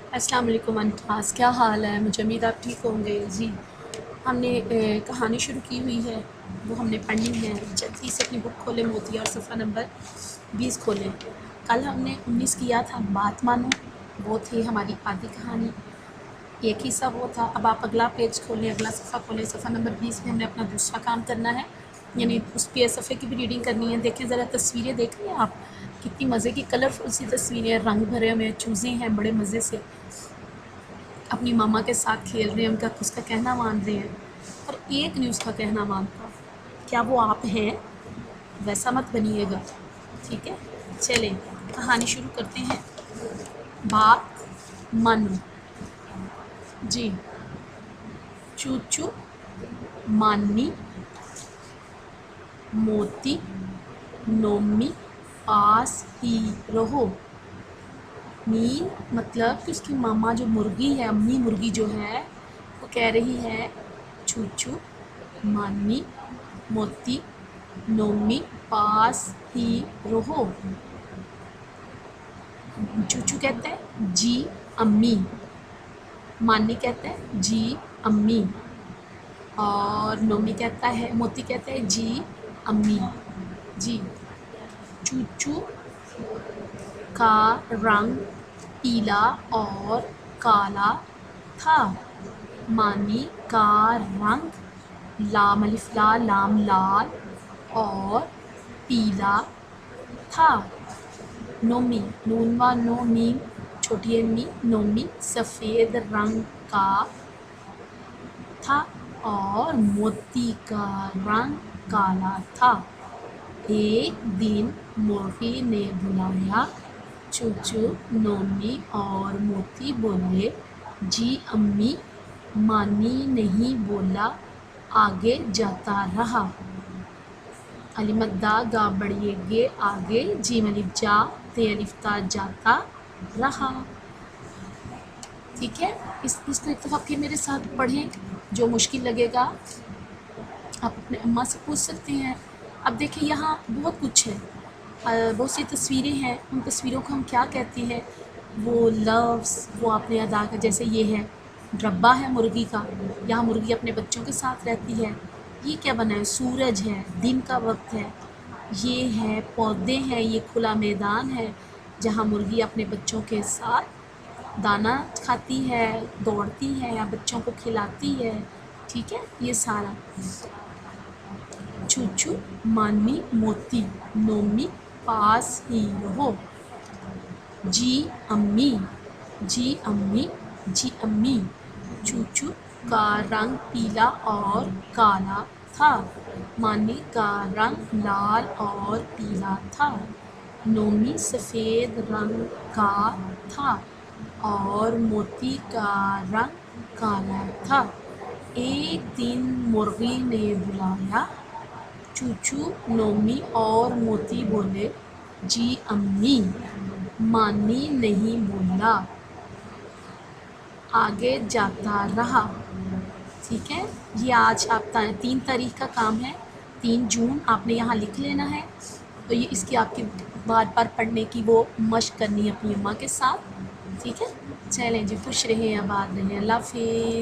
अस्सलाम वालेकुम अनफास, क्या हाल है? मुझे उम्मीद आप ठीक होंगे। जी, हमने कहानी शुरू की हुई है, वो हमने पढ़नी है। जल्दी से अपनी बुक खोलें मोती और सफ़ा नंबर 20 खोलें। कल हमने 19 किया था, बात मानो, वो थी हमारी आधी कहानी। एक हिस्सा वो था। अब आप अगला पेज खोलें, अगला सफ़ा खोलें। सफ़ा नंबर 20 में हमने अपना दूसरा काम करना है, यानी उस पे सफ़े की भी रीडिंग करनी है। देखें ज़रा, तस्वीरें देख रही हैं आप, कितनी मज़े की कलरफुल सी तस्वीरें, रंग भरे हुए चूज़े हैं, बड़े मज़े से अपनी मामा के साथ खेल रहे हैं, उनका उसका कहना मान रहे हैं। और एक नहीं उसका कहना मानता। क्या वो आप हैं? वैसा मत बनिएगा, ठीक है? चलें, कहानी शुरू करते हैं। बात मानो। जी, चूचू, मानी, मोती, नोमी, पास ही रहो। मीन मतलब कि उसकी मामा जो मुर्गी है, अम्मी मुर्गी जो है, वो कह रही है चूचू, मानी, मोती, नोमी, पास ही रहो। चूचू कहते हैं जी अम्मी, मानी कहते हैं जी अम्मी, और नोमी कहता है, मोती कहते हैं जी अम्मी। जी, चूचू का रंग पीला और काला था। मानी का रंग लाम अलिफ ला लाम लाल और पीला था। नोमी, नून व नो मीम छोटी ए मी, नोमी सफ़ेद रंग का था और मोती का रंग काला था। एक दिन मुर्गी ने बुलाया। चूचू, नोमी और मोती बोले जी अम्मी। मानी नहीं बोला, आगे जाता रहा। अलिमद्दा गा बड़िए गे आगे, जीम अलिफ जा ते अलिफ ता जाता रहा। ठीक है, इसको एक दफ़ा फिर मेरे साथ पढ़ें। जो मुश्किल लगेगा आप अपने अम्मा से पूछ सकते हैं। अब देखिए, यहाँ बहुत कुछ है, बहुत सी तस्वीरें हैं। उन तस्वीरों को हम क्या कहते हैं? वो लफ्ज़ वो आपने अदा कर, जैसे ये है डब्बा है मुर्गी का, यहाँ मुर्गी अपने बच्चों के साथ रहती है। ये क्या बना है? सूरज है, दिन का वक्त है। ये है पौधे हैं, ये खुला मैदान है जहाँ मुर्गी अपने बच्चों के साथ दाना खाती है, दौड़ती है या बच्चों को खिलाती है। ठीक है, ये सारा। चूचू, मानी, मोती, नोमी, पास ही रहो। जी अम्मी, जी अम्मी, जी अम्मी। चूचू का रंग पीला और काला था। मानी का रंग लाल और पीला था। नोमी सफ़ेद रंग का था और मोती का रंग काला था। एक दिन मुर्गी ने बुलाया। चूचू, नोमी और मोती बोले जी अम्मी। मानी नहीं बोला, आगे जाता रहा। ठीक है, ये आज आप 3 तारीख का काम है, 3 जून आपने यहाँ लिख लेना है। तो ये इसकी आपकी बार बार पढ़ने की वो मश्क करनी है अपनी अम्मा के साथ। ठीक है, चलें जी, खुश रहें, आबाद रहें, अल्लाह हाफ़िज़।